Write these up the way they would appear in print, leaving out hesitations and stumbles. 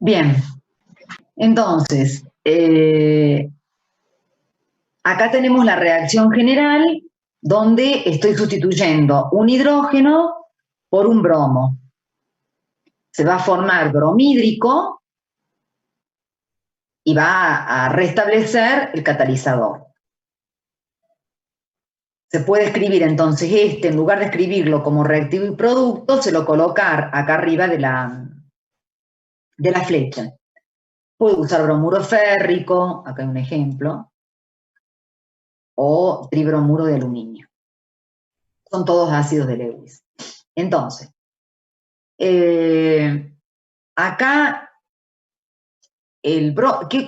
Bien, entonces, acá tenemos la reacción general donde estoy sustituyendo un hidrógeno por un bromo. Se va a formar bromhídrico y va a restablecer el catalizador. Se puede escribir entonces en lugar de escribirlo como reactivo y producto, se lo coloca acá arriba de la flecha. Puedo usar bromuro férrico, acá hay un ejemplo, o tribromuro de aluminio. Son todos ácidos de Lewis. Entonces, acá,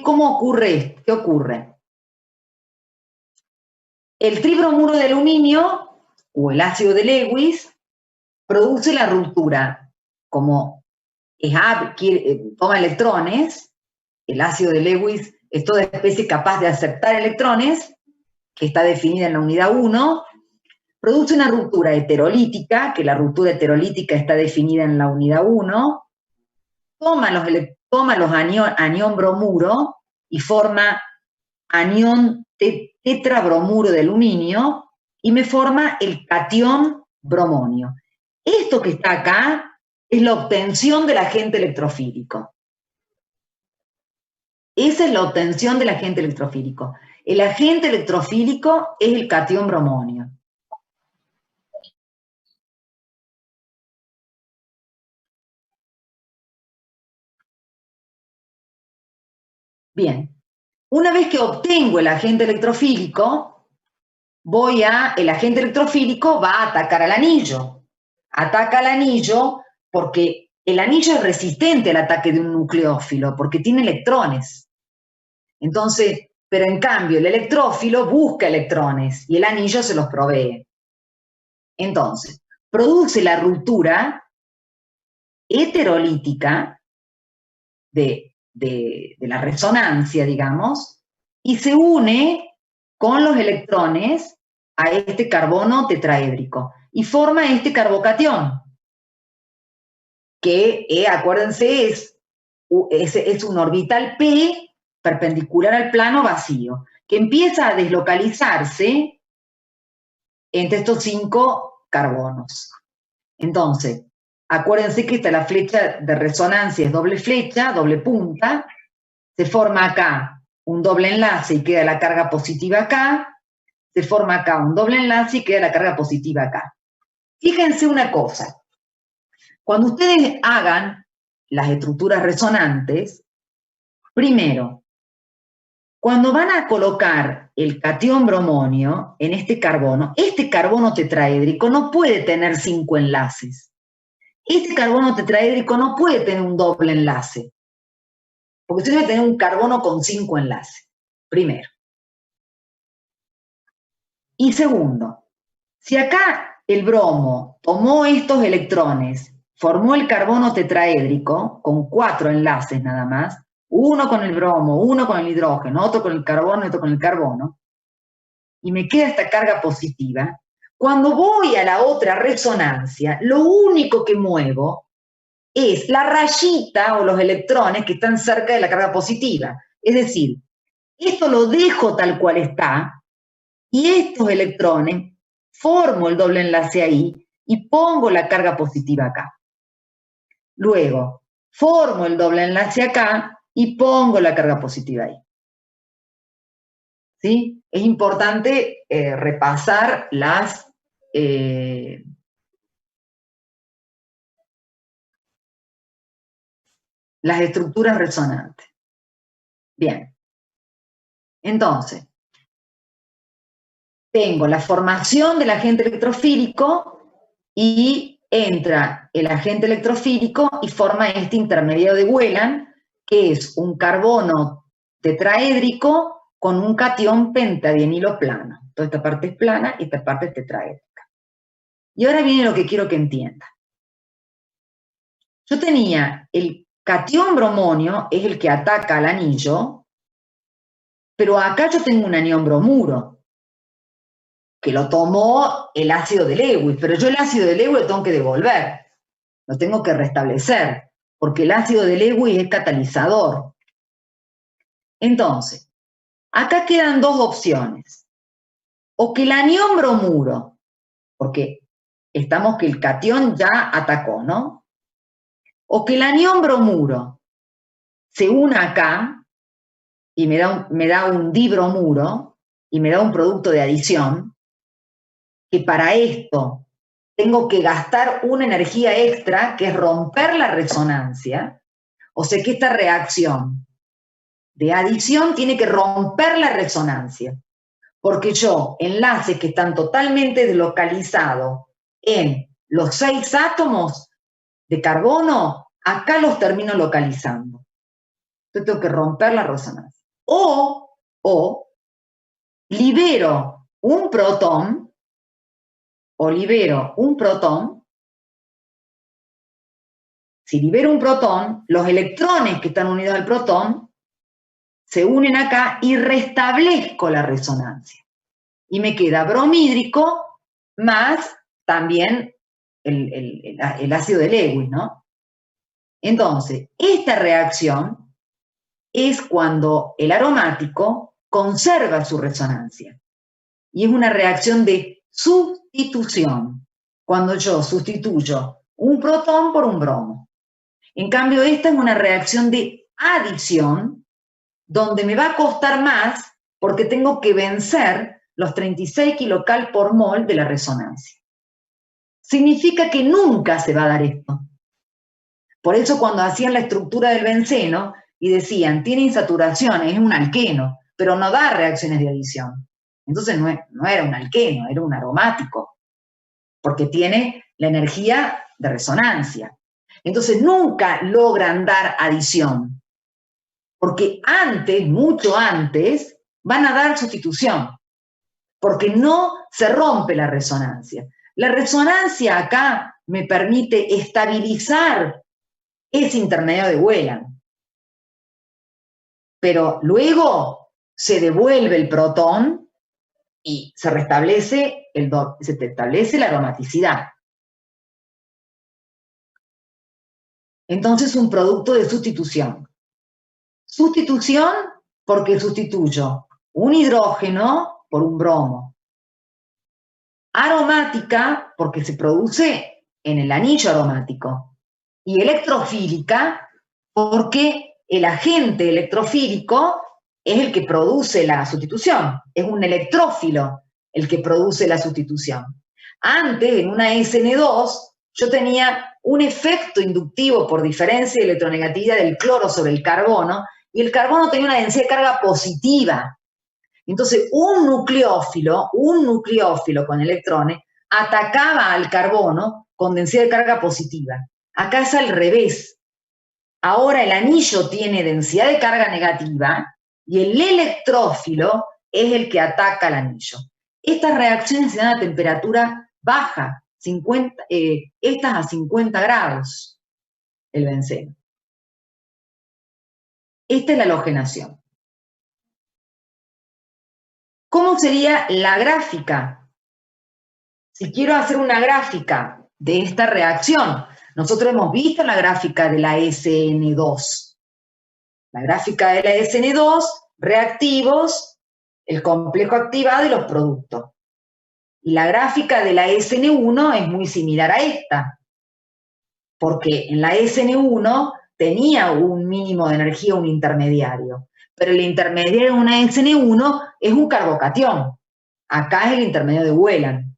¿cómo ocurre esto? ¿Qué ocurre? El tribromuro de aluminio, o el ácido de Lewis, produce la ruptura. Como toma electrones, el ácido de Lewis es toda especie capaz de aceptar electrones, que está definida en la unidad 1, produce una ruptura heterolítica, que la ruptura heterolítica está definida en la unidad 1, toma los anión bromuro y forma anión tetrabromuro de aluminio y me forma el catión bromonio. Esto que está acá es la obtención del agente electrofílico. Esa es la obtención del agente electrofílico. El agente electrofílico es el catión bromonio. Bien, una vez que obtengo el agente electrofílico, el agente electrofílico va a atacar al anillo. Ataca al anillo porque el anillo es resistente al ataque de un nucleófilo, porque tiene electrones. Entonces, pero en cambio el electrófilo busca electrones y el anillo se los provee. Entonces, produce la ruptura heterolítica de la resonancia, digamos, y se une con los electrones a este carbono tetraédrico y forma este carbocatión, que, acuérdense, es un orbital P perpendicular al plano vacío, que empieza a deslocalizarse entre estos 5 carbonos. Entonces, acuérdense que la flecha de resonancia es doble flecha, doble punta, se forma acá un doble enlace y queda la carga positiva acá, se forma acá un doble enlace y queda la carga positiva acá. Fíjense una cosa, cuando ustedes hagan las estructuras resonantes, primero, cuando van a colocar el catión bromonio en este carbono tetraédrico no puede tener 5 enlaces. Este carbono tetraédrico no puede tener un doble enlace, porque usted debe tener un carbono con 5 enlaces, primero. Y segundo, si acá el bromo tomó estos electrones, formó el carbono tetraédrico con 4 enlaces nada más, uno con el bromo, uno con el hidrógeno, otro con el carbono y otro con el carbono, y me queda esta carga positiva, cuando voy a la otra resonancia, lo único que muevo es la rayita o los electrones que están cerca de la carga positiva. Es decir, esto lo dejo tal cual está y estos electrones formo el doble enlace ahí y pongo la carga positiva acá. Luego, formo el doble enlace acá y pongo la carga positiva ahí. ¿Sí? Es importante repasar las estructuras resonantes. Bien. Entonces, tengo la formación del agente electrofílico y entra el agente electrofílico y forma este intermediario de Whelan, que es un carbono tetraédrico con un catión pentadienilo plano. Toda esta parte es plana y esta parte es tetraédrica. Y ahora viene lo que quiero que entiendan. Yo tenía el catión bromonio, es el que ataca al anillo, pero acá yo tengo un anión bromuro, que lo tomó el ácido de Lewis, pero yo el ácido de Lewis lo tengo que devolver, lo tengo que restablecer. porque el ácido de Lewis es catalizador. Entonces, acá quedan dos opciones. O que el anión bromuro, porque estamos que el catión ya atacó, ¿no? O que el anión bromuro se una acá y me da un dibromuro y me da un producto de adición, que para esto tengo que gastar una energía extra, que es romper la resonancia. O sea que esta reacción de adición tiene que romper la resonancia, porque yo, enlaces que están totalmente deslocalizados en los 6 átomos de carbono, acá los termino localizando. Entonces tengo que romper la resonancia. O libero un protón, si libero un protón, los electrones que están unidos al protón se unen acá y restablezco la resonancia. Y me queda bromhídrico más también el ácido de Lewis, ¿no? Entonces, esta reacción es cuando el aromático conserva su resonancia. Y es una reacción de sustitución, cuando yo sustituyo un protón por un bromo. En cambio, esta es una reacción de adición, donde me va a costar más porque tengo que vencer los 36 kilocal por mol de la resonancia. Significa que nunca se va a dar esto. Por eso cuando hacían la estructura del benceno y decían, tiene insaturaciones, es un alqueno, pero no da reacciones de adición. Entonces no era un alqueno, era un aromático, porque tiene la energía de resonancia. Entonces nunca logran dar adición, porque antes, mucho antes, van a dar sustitución, porque no se rompe la resonancia. La resonancia acá me permite estabilizar ese intermedio de Wheelan, pero luego se devuelve el protón y se restablece la aromaticidad. Entonces, un producto de sustitución. Sustitución porque sustituyo un hidrógeno por un bromo. Aromática porque se produce en el anillo aromático. Y electrofílica porque el agente electrofílico es el que produce la sustitución. Es un electrófilo el que produce la sustitución. Antes, en una SN2, yo tenía un efecto inductivo por diferencia de electronegatividad del cloro sobre el carbono, y el carbono tenía una densidad de carga positiva. Entonces, un nucleófilo con electrones atacaba al carbono con densidad de carga positiva. Acá es al revés. Ahora el anillo tiene densidad de carga negativa y el electrófilo es el que ataca al anillo. Estas reacciones se dan a temperatura baja, estas a 50 grados, el benceno. Esta es la halogenación. ¿Cómo sería la gráfica? Si quiero hacer una gráfica de esta reacción, nosotros hemos visto la gráfica de la SN2. La gráfica de la SN2, reactivos, el complejo activado y los productos. Y la gráfica de la SN1 es muy similar a esta, porque en la SN1 tenía un mínimo de energía, un intermediario, pero el intermediario de una SN1 es un carbocatión. Acá es el intermedio de Wheelan.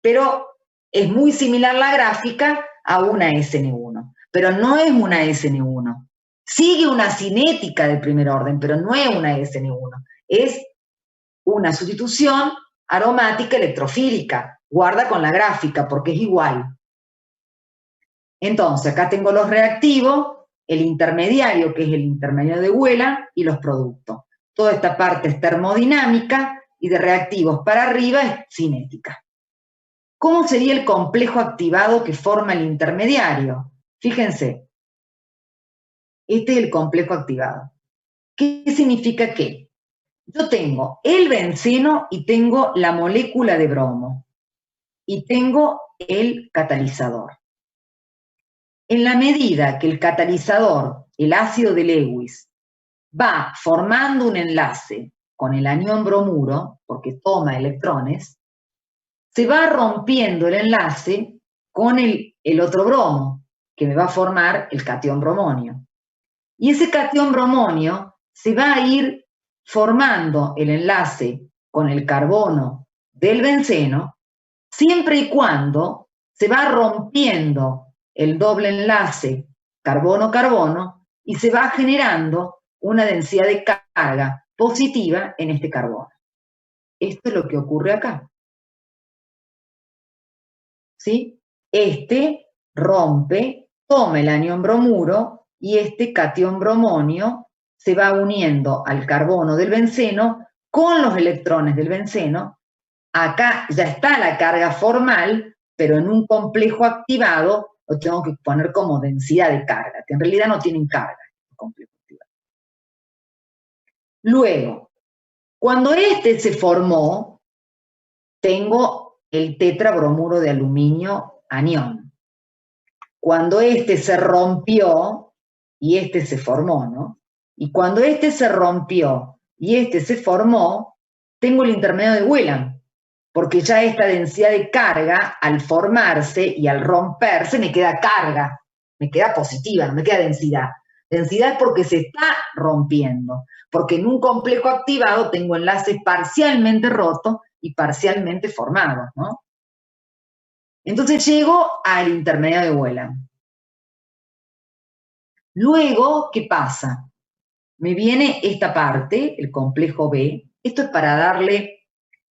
Pero es muy similar la gráfica a una SN1, pero no es una SN1. Sigue una cinética de primer orden, pero no es una SN1. Es una sustitución aromática electrofílica. Guarda con la gráfica porque es igual. Entonces, acá tengo los reactivos, el intermediario, que es el intermedio de Wheelan, y los productos. Toda esta parte es termodinámica y de reactivos para arriba es cinética. ¿Cómo sería el complejo activado que forma el intermediario? Fíjense, este es el complejo activado. ¿Qué significa qué? Yo tengo el benceno y tengo la molécula de bromo y tengo el catalizador. En la medida que el catalizador, el ácido de Lewis, va formando un enlace con el anión bromuro, porque toma electrones, se va rompiendo el enlace con el otro bromo, que me va a formar el catión bromonio. Y ese catión bromonio se va a ir formando el enlace con el carbono del benceno, siempre y cuando se va rompiendo el doble enlace carbono-carbono y se va generando una densidad de carga positiva en este carbono. Esto es lo que ocurre acá. ¿Sí? Este rompe, toma el anión bromuro y este catión bromonio se va uniendo al carbono del benceno con los electrones del benceno. Acá ya está la carga formal, pero en un complejo activado lo tengo que poner como densidad de carga, que en realidad no tienen carga el complejo activado. Luego, cuando este se formó, tengo el tetrabromuro de aluminio anión. Cuando este se rompió y este se formó, ¿no? Y cuando este se rompió y este se formó, tengo el intermedio de Wheeler, porque ya esta densidad de carga, al formarse y al romperse, me queda carga, me queda positiva, no me queda densidad. Densidad es porque se está rompiendo, porque en un complejo activado tengo enlaces parcialmente rotos y parcialmente formados, ¿no? Entonces llego al intermedio de Wheelan. Luego, ¿qué pasa? Me viene esta parte, el complejo B. Esto es para darle,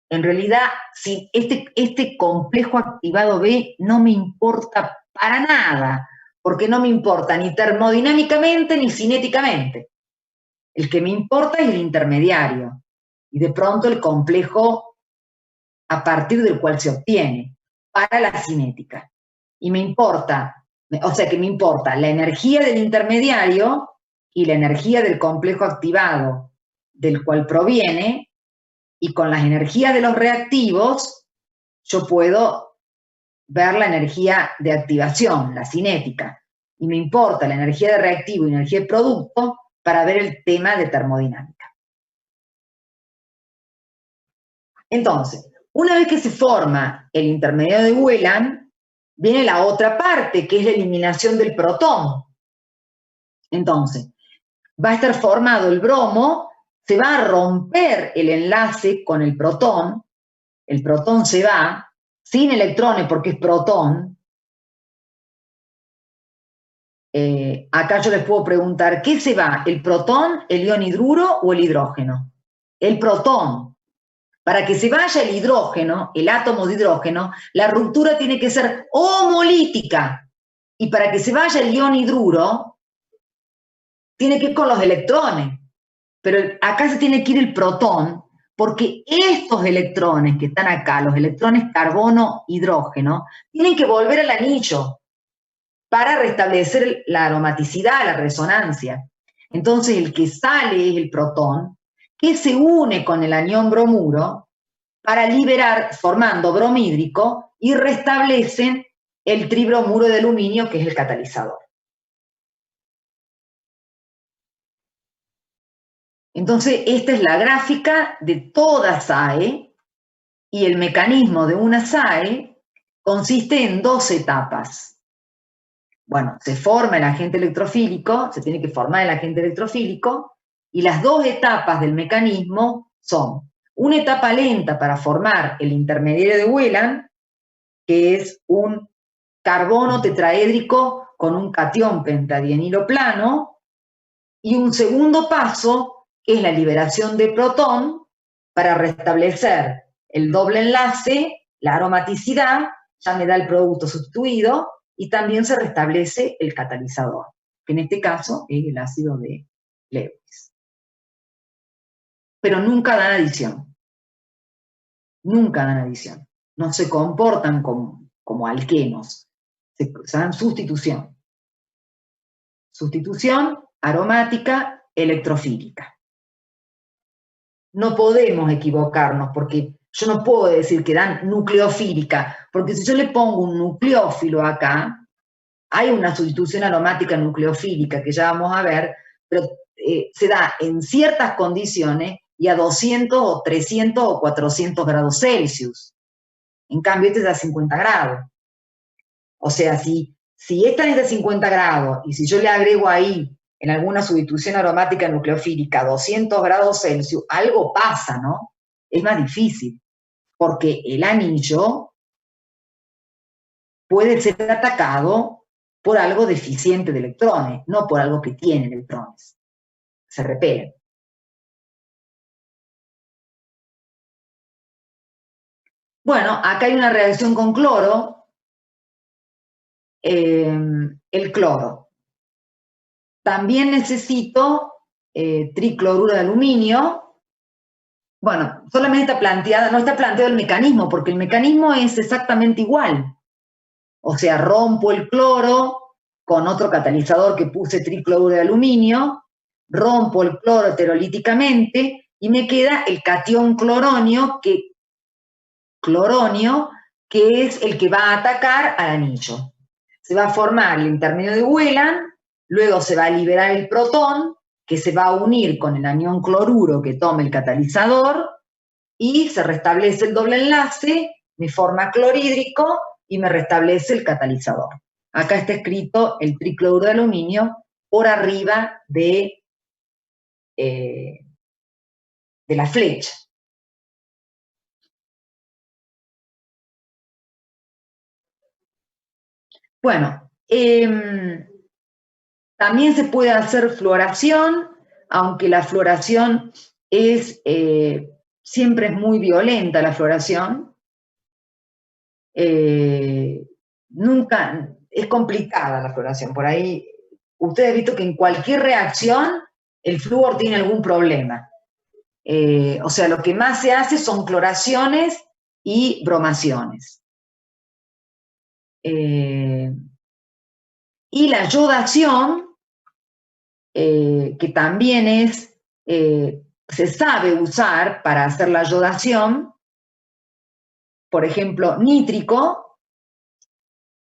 en realidad, si este complejo activado B no me importa para nada, porque no me importa ni termodinámicamente ni cinéticamente. El que me importa es el intermediario y de pronto el complejo a partir del cual se obtiene para la cinética. Y me importa, o sea que me importa la energía del intermediario y la energía del complejo activado del cual proviene, y con las energías de los reactivos yo puedo ver la energía de activación, la cinética, y me importa la energía de reactivo y energía de producto para ver el tema de termodinámica. Entonces, una vez que se forma el intermediario de Wheelan, viene la otra parte, que es la eliminación del protón. Entonces, va a estar formado el bromo, se va a romper el enlace con el protón se va, sin electrones porque es protón. Acá yo les puedo preguntar, ¿qué se va? ¿El protón, el ion hidruro o el hidrógeno? El protón. Para que se vaya el hidrógeno, el átomo de hidrógeno, la ruptura tiene que ser homolítica. Y para que se vaya el ion hidruro, tiene que ir con los electrones. Pero acá se tiene que ir el protón, porque estos electrones que están acá, los electrones carbono-hidrógeno, tienen que volver al anillo para restablecer la aromaticidad, la resonancia. Entonces el que sale es el protón, que se une con el anión bromuro para liberar, formando bromhídrico, y restablecen el tribromuro de aluminio, que es el catalizador. Entonces, esta es la gráfica de toda SAE, y el mecanismo de una SAE consiste en 2 etapas. Bueno, se forma el agente electrofílico, se tiene que formar el agente electrofílico, y las 2 etapas del mecanismo son una etapa lenta para formar el intermediario de Wheelan, que es un carbono tetraédrico con un catión pentadienilo plano, y un segundo paso, que es la liberación de protón para restablecer el doble enlace, la aromaticidad, ya me da el producto sustituido, y también se restablece el catalizador, que en este caso es el ácido de Lewis. Pero nunca dan adición. Nunca dan adición. No se comportan como alquenos. Se dan sustitución. Sustitución aromática electrofílica. No podemos equivocarnos porque yo no puedo decir que dan nucleofílica, porque si yo le pongo un nucleófilo acá, hay una sustitución aromática nucleofílica que ya vamos a ver, pero se da en ciertas condiciones y a 200 o 300 o 400 grados Celsius. En cambio, este es a 50 grados. O sea, si esta es de 50 grados y si yo le agrego ahí en alguna sustitución aromática nucleofílica 200 grados Celsius, algo pasa, ¿no? Es más difícil, porque el anillo puede ser atacado por algo deficiente de electrones, no por algo que tiene electrones. Se repelen. Bueno, acá hay una reacción con cloro. El cloro. También necesito tricloruro de aluminio. Bueno, solamente está planteada, no está planteado el mecanismo, porque el mecanismo es exactamente igual. O sea, rompo el cloro con otro catalizador que puse tricloruro de aluminio, rompo el cloro heterolíticamente y me queda el catión cloronio, que es el que va a atacar al anillo. Se va a formar el intermedio de Wheeland, luego se va a liberar el protón, que se va a unir con el anión cloruro que toma el catalizador, y se restablece el doble enlace, me forma clorhídrico y me restablece el catalizador. Acá está escrito el tricloruro de aluminio por arriba de la flecha. Bueno, también se puede hacer fluoración, aunque la fluoración es, siempre es muy violenta la fluoración. Nunca, es complicada la fluoración. Por ahí, ustedes han visto que en cualquier reacción el flúor tiene algún problema. O sea, lo que más se hace son cloraciones y bromaciones. Y la yodación, que también se sabe usar para hacer la yodación, por ejemplo, nítrico.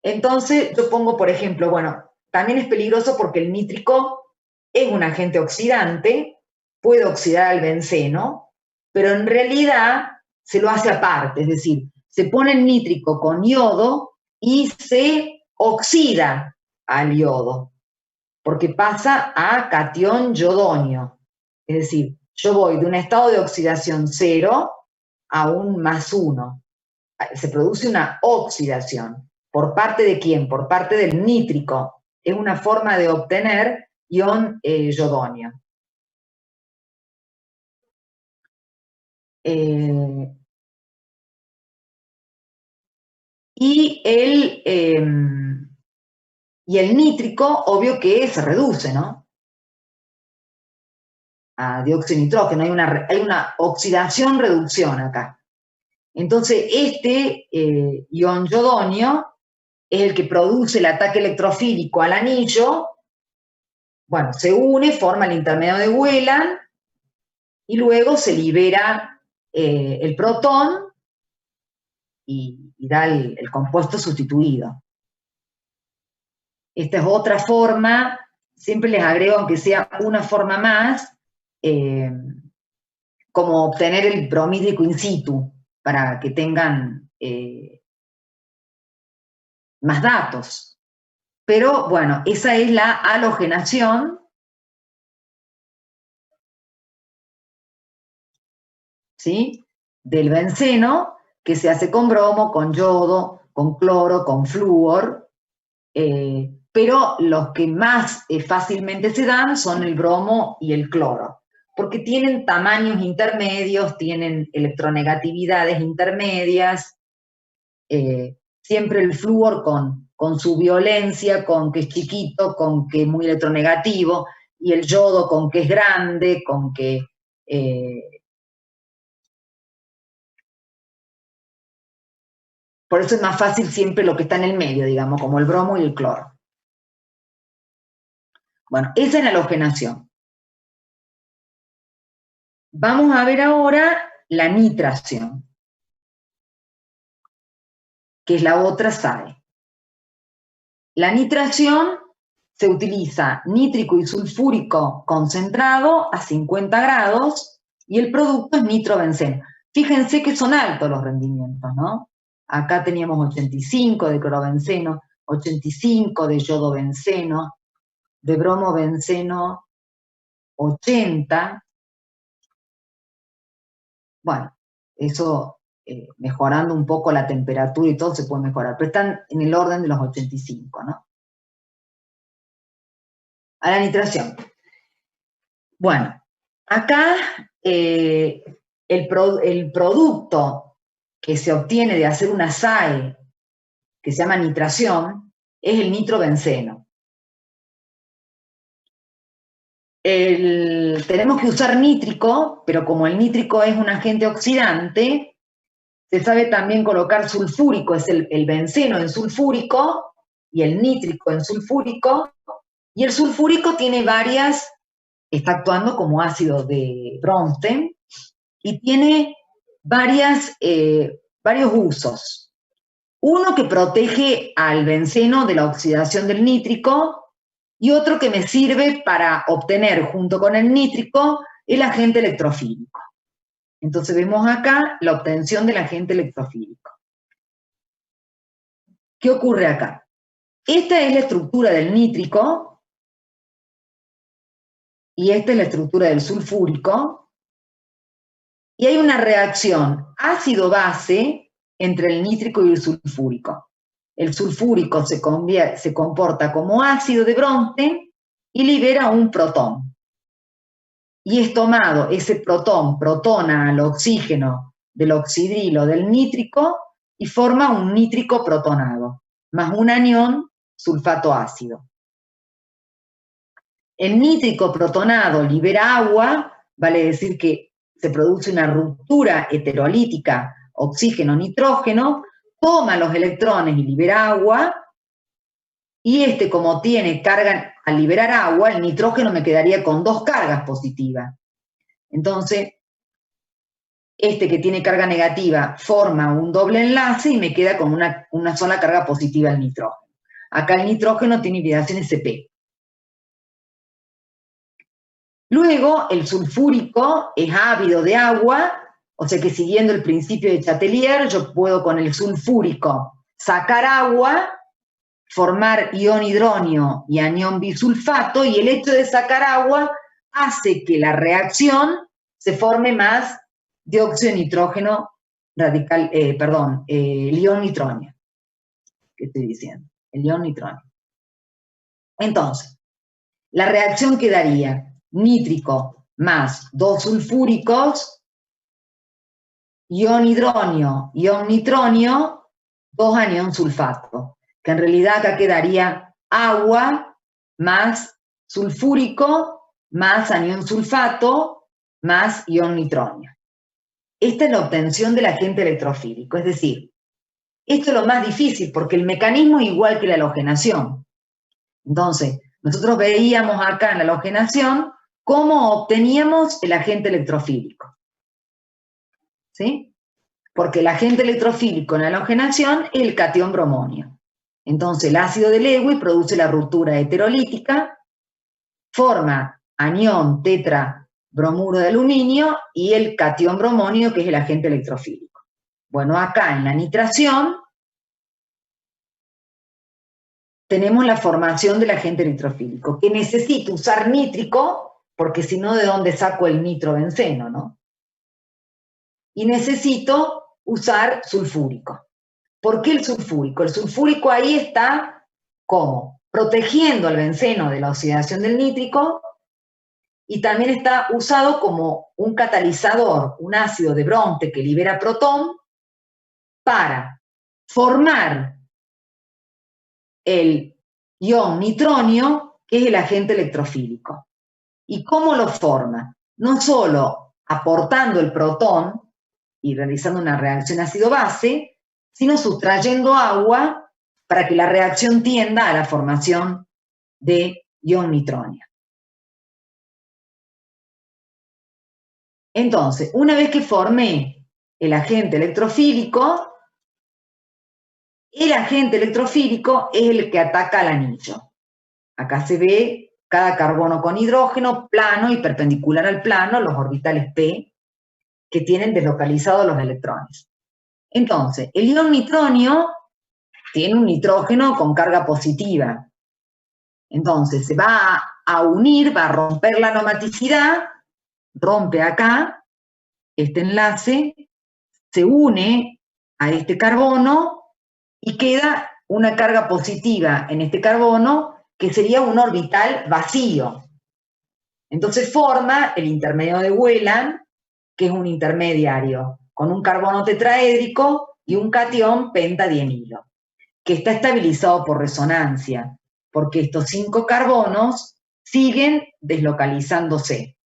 Entonces yo pongo, por ejemplo, bueno, también es peligroso porque el nítrico es un agente oxidante, puede oxidar al benceno, pero en realidad se lo hace aparte, es decir, se pone el nítrico con yodo y se oxida al yodo, porque pasa a catión yodonio. Es decir, yo voy de un estado de oxidación 0 a un +1. Se produce una oxidación. ¿Por parte de quién? Por parte del nítrico. Es una forma de obtener ion yodonio. Y el nítrico, obvio que se reduce, ¿no? A dióxido de nitrógeno, hay una oxidación-reducción acá. Entonces, este ion yodonio es el que produce el ataque electrofílico al anillo. Bueno, se une, forma el intermedio de Wheeland y luego se libera el protón y da el compuesto sustituido. Esta es otra forma, siempre les agrego, aunque sea una forma más, como obtener el bromídrico in situ, para que tengan más datos. Pero bueno, esa es la halogenación. ¿Sí? Del benceno, que se hace con bromo, con yodo, con cloro, con flúor, pero los que más fácilmente se dan son el bromo y el cloro, porque tienen tamaños intermedios, tienen electronegatividades intermedias, siempre el flúor con su violencia, con que es chiquito, con que es muy electronegativo, y el yodo con que es grande, con que... por eso es más fácil siempre lo que está en el medio, digamos, como el bromo y el cloro. Bueno, esa es la halogenación. Vamos a ver ahora la nitración, que es la otra SAE. La nitración se utiliza nítrico y sulfúrico concentrado a 50 grados y el producto es nitrobenceno. Fíjense que son altos los rendimientos, ¿no? Acá teníamos 85 de clorobenceno, 85 de yodobenceno, de bromobenceno 80. Bueno, eso mejorando un poco la temperatura y todo se puede mejorar, pero están en el orden de los 85, ¿no? A la nitración. Bueno, acá el producto que se obtiene de hacer una SAE, que se llama nitración, es el nitrobenceno. Tenemos que usar nítrico, pero como el nítrico es un agente oxidante, se sabe también colocar sulfúrico, es el benceno en sulfúrico y el nítrico en sulfúrico, y el sulfúrico tiene está actuando como ácido de Bronsted y tiene varios usos. Uno que protege al benceno de la oxidación del nítrico y otro que me sirve para obtener junto con el nítrico el agente electrofílico. Entonces vemos acá la obtención del agente electrofílico. ¿Qué ocurre acá? Esta es la estructura del nítrico y esta es la estructura del sulfúrico y hay una reacción ácido-base entre el nítrico y el sulfúrico. El sulfúrico se comporta como ácido de Bronsted y libera un protón. Y es tomado, ese protón protona al oxígeno del oxidrilo del nítrico y forma un nítrico protonado, más un anión sulfato ácido. El nítrico protonado libera agua, vale decir que se produce una ruptura heterolítica oxígeno-nitrógeno, toma los electrones y libera agua, y como tiene carga, al liberar agua, el nitrógeno me quedaría con 2 cargas positivas. Entonces, que tiene carga negativa forma un doble enlace y me queda con una sola carga positiva el nitrógeno. Acá el nitrógeno tiene hibridación SP. Luego, el sulfúrico es ávido de agua, o sea que siguiendo el principio de Chatelier, yo puedo con el sulfúrico sacar agua, formar ion hidronio y anión bisulfato, y el hecho de sacar agua hace que la reacción se forme más dióxido de nitrógeno radical, el ion nitronio. ¿Qué estoy diciendo? El ion nitronio. Entonces, la reacción quedaría nítrico más 2 sulfúricos, ion hidronio, ion nitronio, 2 anión sulfato, que en realidad acá quedaría agua más sulfúrico más anión sulfato más ion nitronio. Esta es la obtención del agente electrofílico, es decir, esto es lo más difícil porque el mecanismo es igual que la halogenación. Entonces, nosotros veíamos acá en la halogenación cómo obteníamos el agente electrofílico. ¿Sí? Porque el agente electrofílico en la halogenación es el catión bromonio. Entonces, el ácido de Lewis produce la ruptura heterolítica, forma anión tetra bromuro de aluminio y el catión bromonio, que es el agente electrofílico. Bueno, acá en la nitración tenemos la formación del agente electrofílico, que necesito usar nítrico, porque si no, ¿de dónde saco el nitrobenceno, no? Y necesito usar sulfúrico. ¿Por qué el sulfúrico? El sulfúrico ahí está, ¿cómo? Protegiendo al benceno de la oxidación del nítrico, y también está usado como un catalizador, un ácido de Bronsted que libera protón, para formar el ion nitronio, que es el agente electrofílico. ¿Y cómo lo forma? No solo aportando el protón y realizando una reacción ácido-base, sino sustrayendo agua para que la reacción tienda a la formación de ion nitronio. Entonces, una vez que formé el agente electrofílico, El agente electrofílico es el que ataca al anillo. Acá se ve cada carbono con hidrógeno, plano y perpendicular al plano, los orbitales p, que tienen deslocalizados los electrones. Entonces, el ion nitronio tiene un nitrógeno con carga positiva. Entonces, se va a unir, va a romper la aromaticidad, rompe acá este enlace, se une a este carbono y queda una carga positiva en este carbono que sería un orbital vacío. Entonces forma el intermedio de Wheeland, que es un intermediario con un carbono tetraédrico y un catión pentadienilo, que está estabilizado por resonancia, porque estos 5 carbonos siguen deslocalizándose.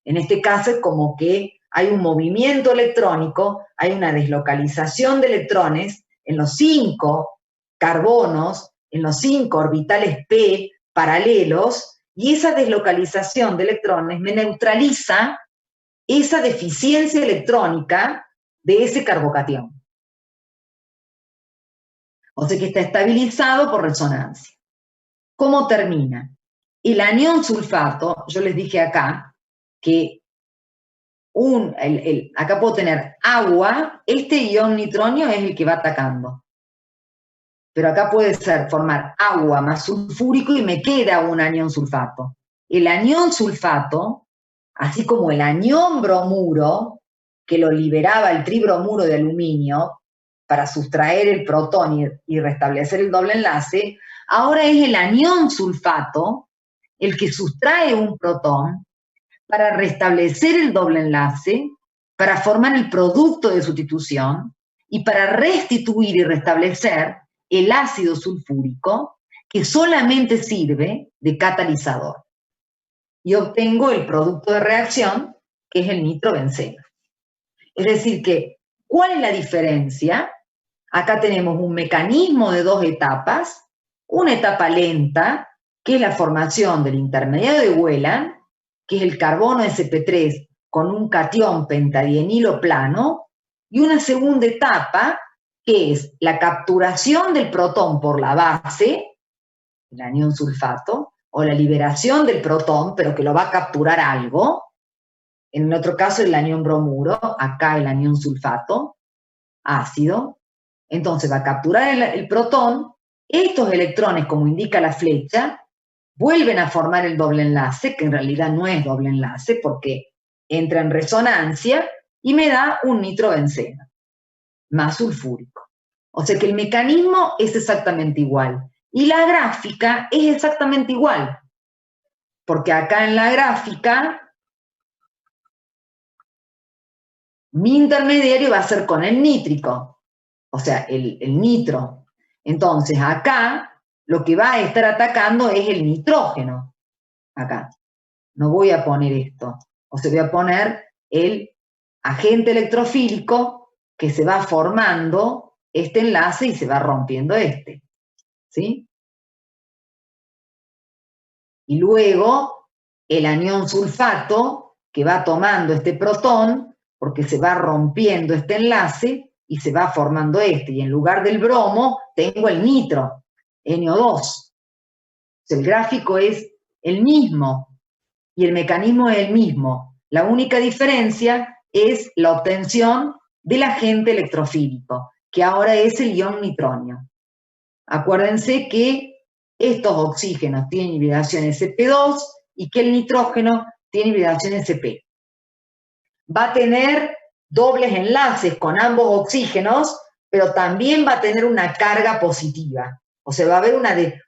En este caso es como que hay un movimiento electrónico, hay una deslocalización de electrones en los 5 carbonos, en los 5 orbitales p paralelos, y esa deslocalización de electrones me neutraliza esa deficiencia electrónica de ese carbocatión. O sea que está estabilizado por resonancia. ¿Cómo termina? El anión sulfato, yo les dije acá que acá puedo tener agua, este ion nitronio es el que va atacando. Pero acá puede ser formar agua más sulfúrico y me queda un anión sulfato. El anión sulfato, así como el anión bromuro, que lo liberaba el tribromuro de aluminio para sustraer el protón y restablecer el doble enlace, ahora es el anión sulfato el que sustrae un protón para restablecer el doble enlace, para formar el producto de sustitución y para restituir y restablecer el ácido sulfúrico, que solamente sirve de catalizador. Y obtengo el producto de reacción, que es el nitrobenceno. Es decir que, ¿cuál es la diferencia? Acá tenemos un mecanismo de 2 etapas, una etapa lenta, que es la formación del intermediario de Wheeland, que es el carbono sp3 con un catión pentadienilo plano, y una segunda etapa, que es la capturación del protón por la base, el anión sulfato, o la liberación del protón, pero que lo va a capturar algo, en otro caso el anión bromuro, acá el anión sulfato, ácido, entonces va a capturar el protón, estos electrones, como indica la flecha, vuelven a formar el doble enlace, que en realidad no es doble enlace, porque entra en resonancia y me da un nitrobenceno, más sulfúrico. O sea que el mecanismo es exactamente igual. Y la gráfica es exactamente igual, porque acá en la gráfica mi intermediario va a ser con el nítrico, o sea, el nitro. Entonces acá lo que va a estar atacando es el nitrógeno. Acá. No voy a poner esto. O sea, voy a poner el agente electrofílico que se va formando este enlace y se va rompiendo este. ¿Sí? Y luego el anión sulfato que va tomando este protón porque se va rompiendo este enlace y se va formando este. Y en lugar del bromo tengo el nitro, NO2. El gráfico es el mismo y el mecanismo es el mismo. La única diferencia es la obtención del agente electrofílico, que ahora es el ion nitronio. Acuérdense que estos oxígenos tienen hibridación sp2 y que el nitrógeno tiene hibridación sp. Va a tener dobles enlaces con ambos oxígenos, pero también va a tener una carga positiva. O sea, va a haber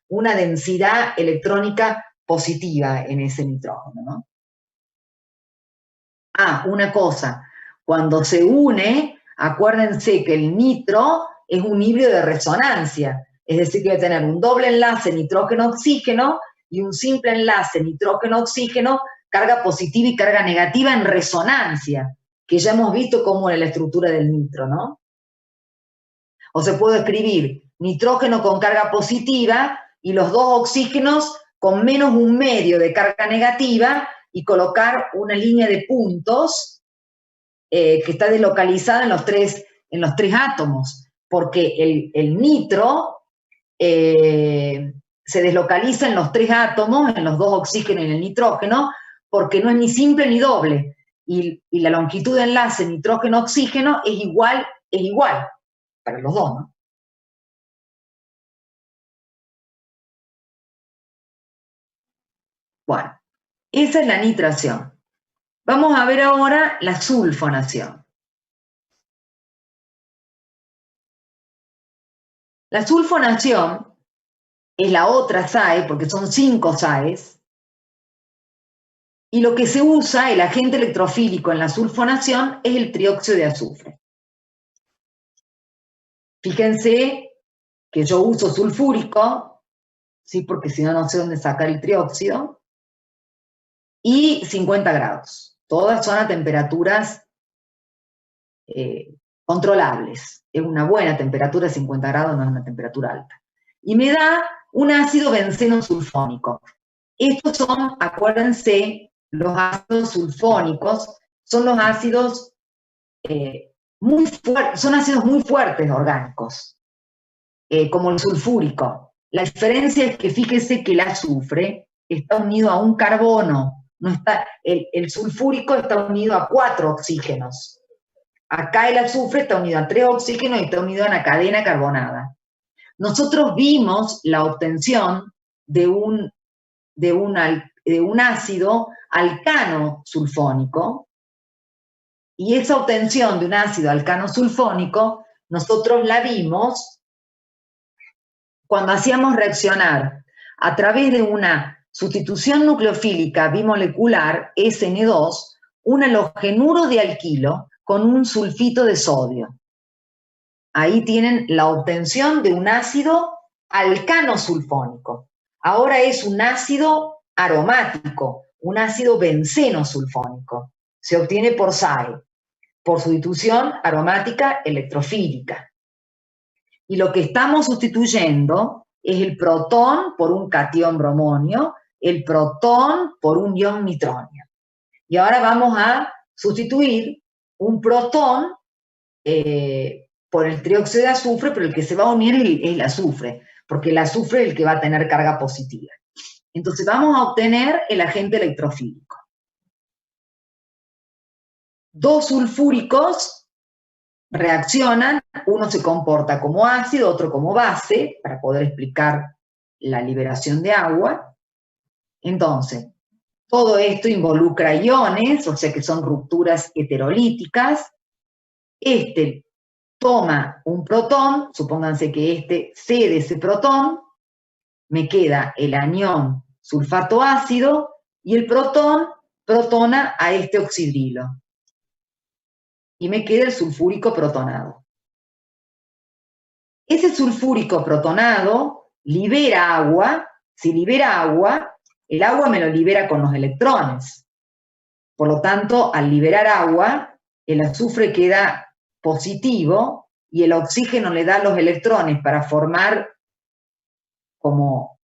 una densidad electrónica positiva en ese nitrógeno, ¿no? Una cosa, cuando se une, acuérdense que el nitro es un híbrido de resonancia, es decir, que va a tener un doble enlace nitrógeno-oxígeno y un simple enlace nitrógeno-oxígeno, carga positiva y carga negativa en resonancia, que ya hemos visto cómo es la estructura del nitro, ¿no? O se puede escribir nitrógeno con carga positiva y los 2 oxígenos con menos un medio de carga negativa y colocar una línea de puntos que está deslocalizada en los tres átomos. porque el nitro se deslocaliza en los 3 átomos, en los 2 oxígenos y en el nitrógeno, porque no es ni simple ni doble. Y la longitud de enlace nitrógeno-oxígeno es igual para los dos, ¿no? Bueno, esa es la nitración. Vamos a ver ahora la sulfonación. La sulfonación es la otra SAE, porque son 5 SAEs, y lo que se usa, el agente electrofílico en la sulfonación, es el trióxido de azufre. Fíjense que yo uso sulfúrico, ¿sí? Porque si no, no sé dónde sacar el trióxido, y 50 grados. Todas son a temperaturas controlables. Es una buena temperatura, 50 grados no es una temperatura alta. Y me da un ácido benceno sulfónico. Estos son, acuérdense, los ácidos sulfónicos, son los ácidos son ácidos muy fuertes orgánicos, como el sulfúrico. La diferencia es que fíjese que el azufre está unido a un carbono, no está, el sulfúrico está unido a 4 oxígenos. Acá el azufre está unido a 3 oxígenos y está unido a una cadena carbonada. Nosotros vimos la obtención de un ácido alcano sulfónico, y esa obtención de un ácido alcano sulfónico nosotros la vimos cuando hacíamos reaccionar a través de una sustitución nucleofílica bimolecular, SN2, un halogenuro de alquilo con un sulfito de sodio. Ahí tienen la obtención de un ácido alcano sulfónico. Ahora es un ácido aromático, un ácido benceno sulfónico. Se obtiene por SAE, por sustitución aromática electrofílica. Y lo que estamos sustituyendo es el protón por un catión bromonio, el protón por un ion nitronio. Y ahora vamos a sustituir un protón por el trióxido de azufre, pero el que se va a unir es el azufre, porque el azufre es el que va a tener carga positiva. Entonces vamos a obtener el agente electrofílico. 2 sulfúricos reaccionan, uno se comporta como ácido, otro como base, para poder explicar la liberación de agua. Entonces, todo esto involucra iones, o sea que son rupturas heterolíticas. Este toma un protón, supónganse que este cede ese protón, me queda el anión sulfato ácido, y el protón protona a este oxidrilo. Y me queda el sulfúrico protonado. Ese sulfúrico protonado libera agua. Si libera agua, el agua me lo libera con los electrones. Por lo tanto, al liberar agua, el azufre queda positivo y el oxígeno le da los electrones para formar como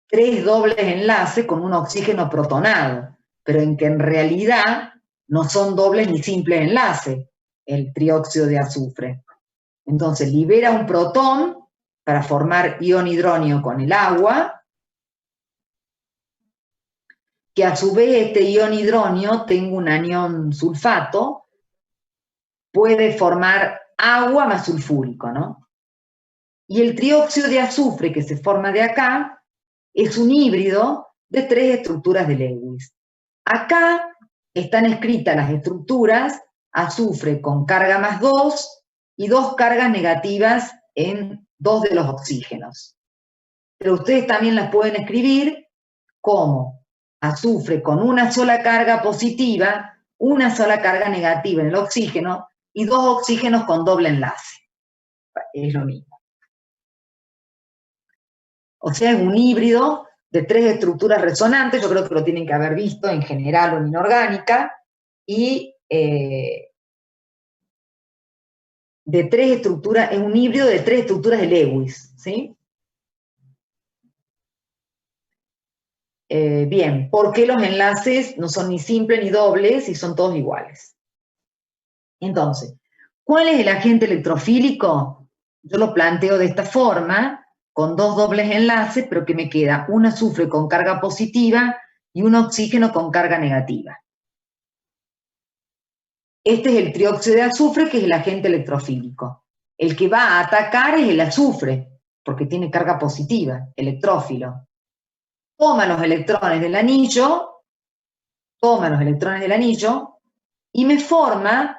3 dobles enlaces con un oxígeno protonado, pero en que en realidad no son dobles ni simples enlaces, el trióxido de azufre. Entonces libera un protón para formar ion hidróneo con el agua, que a su vez este ion hidróneo, tengo un anión sulfato, puede formar agua más sulfúrico, ¿no? Y el trióxido de azufre que se forma de acá es un híbrido de 3 estructuras de Lewis. Acá están escritas las estructuras: azufre con carga más 2 y 2 cargas negativas en 2 de los oxígenos. Pero ustedes también las pueden escribir como azufre con una sola carga positiva, una sola carga negativa en el oxígeno y 2 oxígenos con doble enlace. Es lo mismo. O sea, es un híbrido de 3 estructuras resonantes, yo creo que lo tienen que haber visto en general o en inorgánica, y de 3 estructuras, es un híbrido de 3 estructuras de Lewis, ¿sí? Bien, ¿por qué los enlaces no son ni simples ni dobles y son todos iguales? Entonces, ¿Cuál es el agente electrofílico? Yo lo planteo de esta forma, con dos dobles enlaces, pero que me queda un azufre con carga positiva y un oxígeno con carga negativa. Este es el trióxido de azufre, que es el agente electrofílico. El que va a atacar es el azufre, porque tiene carga positiva, electrófilo. Toma los electrones del anillo, y me forma,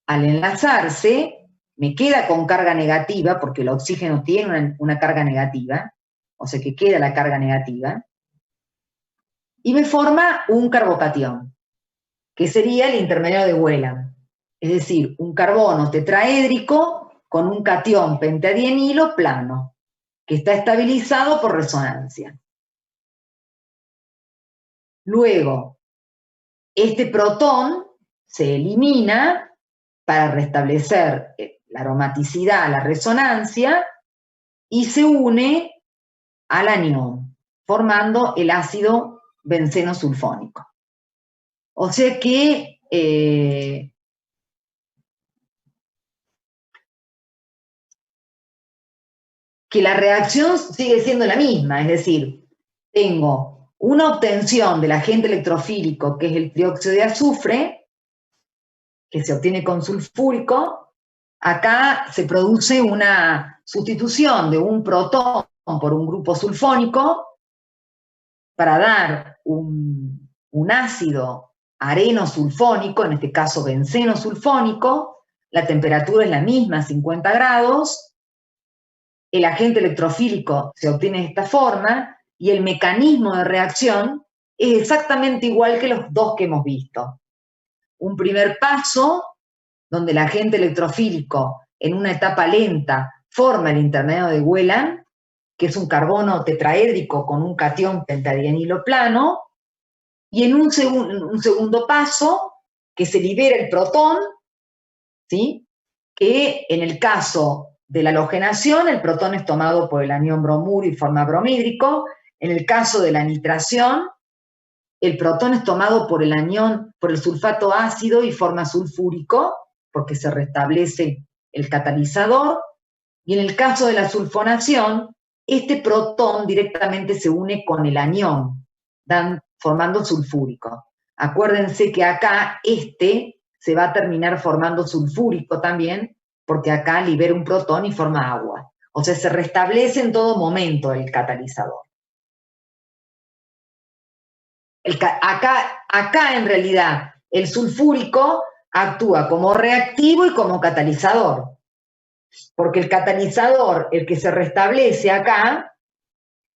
al enlazarse, me queda con carga negativa, porque el oxígeno tiene una carga negativa, o sea que queda la carga negativa, y me forma un carbocatión, que sería el intermedio de Wheeler. Es decir, un carbono tetraédrico con un catión pentadienilo plano, que está estabilizado por resonancia. Luego, este protón se elimina para restablecer la aromaticidad, la resonancia, y se une al anión, formando el ácido benceno sulfónico. O sea que la reacción sigue siendo la misma, es decir, tengo una obtención del agente electrofílico, que es el trióxido de azufre, que se obtiene con sulfúrico. Acá se produce una sustitución de un protón por un grupo sulfónico para dar un ácido areno sulfónico, en este caso benceno sulfónico. La temperatura es la misma, 50 grados. El agente electrofílico se obtiene de esta forma y el mecanismo de reacción es exactamente igual que los dos que hemos visto. Un primer paso, donde el agente electrofílico en una etapa lenta forma el intermedio de Wheeler, que es un carbono tetraédrico con un catión pentadienilo plano, y en un segundo paso, que se libera el protón, ¿sí? Que en el caso de la halogenación, el protón es tomado por el anión bromuro y forma bromídrico. En el caso de la nitración, el protón es tomado por el anión, por el sulfato ácido y forma sulfúrico, porque se restablece el catalizador. Y en el caso de la sulfonación, este protón directamente se une con el anión, formando sulfúrico. Acuérdense que acá se va a terminar formando sulfúrico también, porque acá libera un protón y forma agua. O sea, se restablece en todo momento el catalizador. Acá en realidad el sulfúrico actúa como reactivo y como catalizador, porque el catalizador, el que se restablece acá,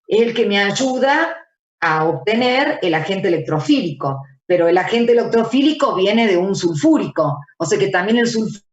es el que me ayuda a obtener el agente electrofílico, pero el agente electrofílico viene de un sulfúrico, o sea que también el sulfúrico